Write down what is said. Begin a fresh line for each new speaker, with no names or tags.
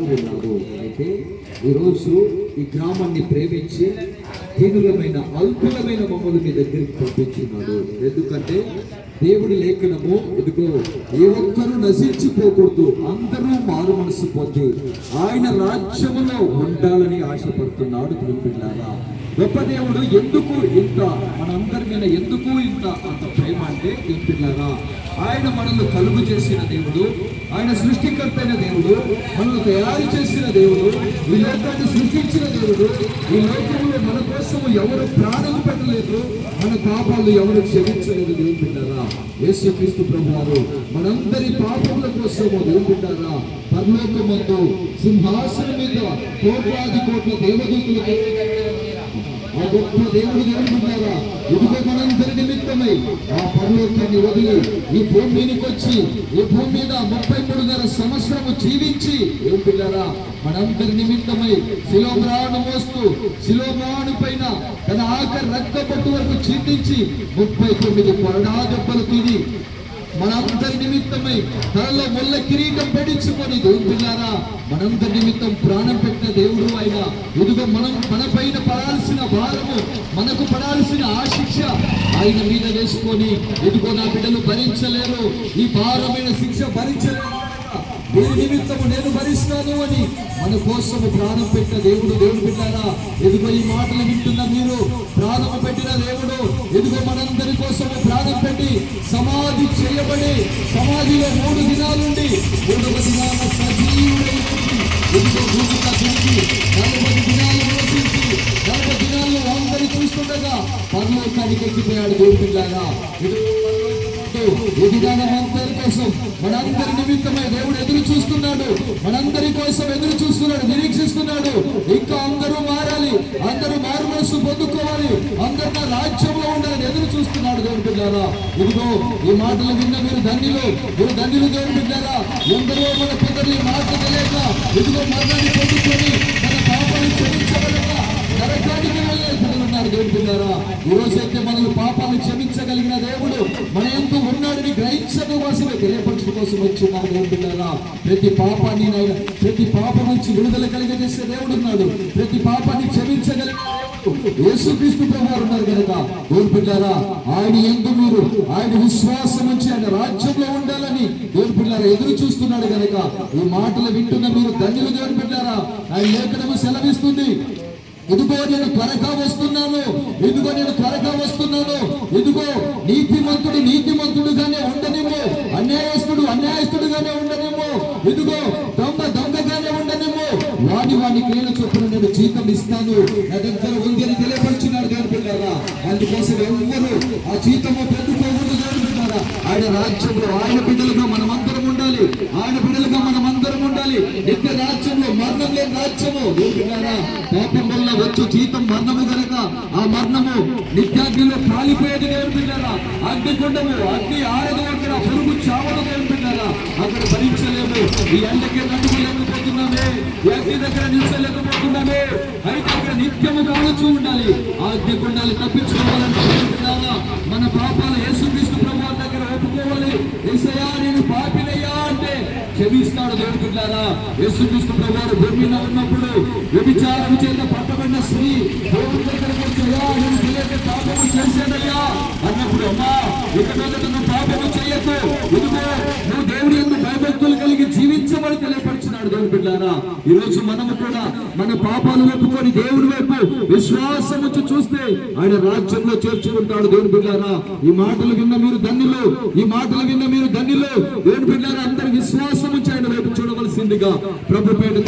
ఉన్నాడు. అయితే ఈరోజు ఈ గ్రామాన్ని ప్రేమించి హీనులమైన అల్పులమైన మమ్మల్ని మీ దగ్గరికి పంపించున్నాడు. ఎందుకంటే దేవుడి లేఖనము ఇదిగో ఏ ఒక్కరూ నశించిపోకూడదు, అందరూ మారు మనసు పొంది ఆయన రాజ్యములో ఉండాలని ఆశపడుతున్నాడు. పిల్లారా, గొప్ప దేవుడు ఎందుకు ఇంత మనందరి మీద ఎందుకు ఇంత అంత ప్రేమ అంటే పిల్లారా, ఆయన మనల్ని కలుగు చేసిన దేవుడు, ఆయన సృష్టికర్త అయిన దేవుడు, మనల్ని తయారు చేసిన దేవుడు, ఈ లోకాన్ని సృష్టించిన దేవుడు. ఈ లోకంలో మన కోసం ఎవరు ప్రాణం పెట్టలేదు, మన పాపాలు ఎవరు క్షమించలేదు. దేవుని బిడ్డారా, యేసుక్రీస్తు ప్రభువారు మనందరి పాపముల కోసము దేవుని బిడ్డారా పరలోకమందు సింహాసనం మీద కోట్లాది కోట్ల దేవదూతులు ఆ గొప్ప దేవుడు దేవుడున్నారా ఇదిగో మనందరి నిమిత్తమై ఆ పరలోకాన్ని వదిలి ఈ భూమి మీదకి వచ్చి ఈ భూమి మీద 33.5 సంవత్సరము జీవించి ఏం పిల్లారా మనందరి నిమిత్తమై శిలోమ్రాను మోస్తూ శిలోమ్రాను పైన తన ఆఖరి రక్త పట్టు వరకు చిందించి 39 కొరడా దెబ్బలు తిని మనందరి నిమిత్తమై తనలో ముళ్ళ కిరీటం పెడించుకొని దేవుని పిల్లారా మనందరి నిమిత్తం ప్రాణం పెట్టిన దేవుడు అయినా ఇదిగో మన పైన పడాల్సిన భారము మనకు పడాల్సిన ఆ శిక్ష ఆయన మీద వేసుకొని ఇదిగో నా బిడ్డలు భరించలేరు, ఈ భారమైన శిక్ష భరించలేరు, దీని నిమిత్తము నేను భరిస్తాను అని మన కోసము ప్రాణం పెట్టిన దేవుడు. దేవుడు బిడ్డారా ఎదుగో ఈ మాటలు వింటున్న మీరు ప్రాణము పెట్టిన దేవుడు ఎదుగో మనందరి కోసము ప్రాణం పెట్టి సమాధి చేయబడి సమాధిలో 3 దినాలుండి 3వ దినాన సజీవుడై ఎదుగో భూమిగా తిరిగి 40 దినాలు నివసించి 40 దినాల్లో అందరి చూస్తుండగా పరలోకానికి ఎక్కిపోయాడు. దేవుడు బిడ్డారా ఈ విధానం అందరి కోసం మనందరి నిమిత్తమై దేవుడు ఎదురు చూస్తున్నాడు, మనందరి కోసం ఎదురు చూస్తున్నాడు, నిరీక్షిస్తున్నాడు. ఇంకా అందరూ మారాలి, అందరూ మారు మనసు పొందుకోవాలి, అందరూ నా రాజ్యంలో ఉండాలని ఎదురు చూస్తున్నాడు. దేవుని బిడ్డారా ఇదిగో ఈ మాటలు విన్న మీరు ధన్యులు దేవుని బిడ్డారా. ఎందరో మన పిల్లలు ఈ మాట తెలియక ఇదిగో మరణాన్ని పొందుకొని తన పాపాన్ని క్షమించగలక నరకానికి వెళ్ళే పిల్లలున్నారు. దేవుని బిడ్డారా ఈ రోజైతే మనల్ని పాపాలను క్షమించగలిగిన దేవుడు మన ఎంతో ఉన్నాడని గ్రహించడం కోసమే తెలియపరచడం కోసం వచ్చిన్నారు. దేవుని బిడ్డారా ప్రతి పాపాన్ని ప్రతి పాపం నుంచి విడుదల కలిగజేసే దేవుడు ఉన్నాడు, ప్రతి పాపాన్ని క్షమించగలిగిన యేసుక్రీస్తు ప్రభువారు ఉన్నారు కనుక దేవుని బిడ్డారా ఆయన ఎందు మీరు ఆయన విశ్వాసం నుంచి ఆయన రాజ్యంలో ఉండాలని దేవుని బిడ్డారా ఎదురు చూస్తున్నాడు కనుక ఈ మాటలు వింటున్న మీరు ధన్యులు. దేవుని బిడ్డారా ఆయన లేఖనము సెలవిస్తుంది, ఇదిగో నేను త్వరగా వస్తున్నాను, ఇదిగో నేను త్వరగా వస్తున్నాను, ఇదిగో నీతిమంతుడుగానే ఉండనిమ్ము, అన్యాయస్తుడుగానే ఉండనిమ్ము, ఇదిగో దొంగగానే ఉండనిమ్ము, వాడి క్రియల చొప్పున నేను జీతం ఇస్తాను నా దగ్గర ఉంది అని తెలియపరిచినాడు. దేవుని బిడ్డారా అందుకోసం ఎవ్వరు ఆ జీతము పెట్టుకోకూడదు. దేవుని బిడ్డారా ఆయన రాజ్యంలో ఆయన బిడ్డలుగా మనమందరం ఉండాలి, ఆయన బిడ్డలుగా మనమందరం ఉండాలి. నిత్య రాజ్యంలో మరణం లేని రాజ్యము. దేవుని బిడ్డారా పాపం వల్ల వచ్చు జీతం మరణము కనుక ఆ మరణము నిత్యాగ్నిలో కాలిపోయేది. దేవుని బిడ్డారా అగ్నిగుండము అగ్ని ఆరదు, అక్కడ పురుగు చావదు. దేవుని బిడ్డారా అక్కడ భరించలేము, ఈ ఎండకి నడుమలేకపోతున్నామే, ఈ అగ్ని దగ్గర నిలిచలేకపోతున్నామే. అయితే అక్కడ నిత్యము కావచ్చు ఉండాలి, ఆ అగ్నిగుండాలి తప్పించుకోవాలంటే మన పాపాలు యేసుక్రీస్తు ప్రభువు దగ్గర ఒప్పుకోవాలి. యేసయ్యా నేను పాపినయ్యా అంటే క్షమిస్తాడు. దేవుని బిడ్డారా యేసుక్రీస్తు ప్రభువు భూమి మీద ఉన్నప్పుడు వ్యభిచారం చేత పట్టబడిన స్త్రీ దేవుని దగ్గరకు వచ్చాయా నేను తెలియక పాపము చేశానయ్యా అన్నప్పుడు అమ్మా ఇక మీద నువ్వు పాపము చేయకు, ఇదిగో నువ్వు దేవుని యందు భయభక్తులు కలిగి జీవించమని తెలియపరిచినాడు. దేవుని బిడ్డారా ఈ రోజు మనము కూడా మన పాపాలు ఒప్పుకొని దేవుని వైపు విశ్వాసం వచ్చి చూస్తే ఆయన రాజ్యంలో చేర్చుకుంటాడు. దేవుని బిడ్డారా ఈ మాటలు విన్న మీరు ధన్యులు, ఈ మాటలు విన్న మీరు ధన్యులు. దేవుని బిడ్డారా అందరి విశ్వాసం వచ్చి ఆయన వైపు చూడవలసిందిగా ప్రభు పేరు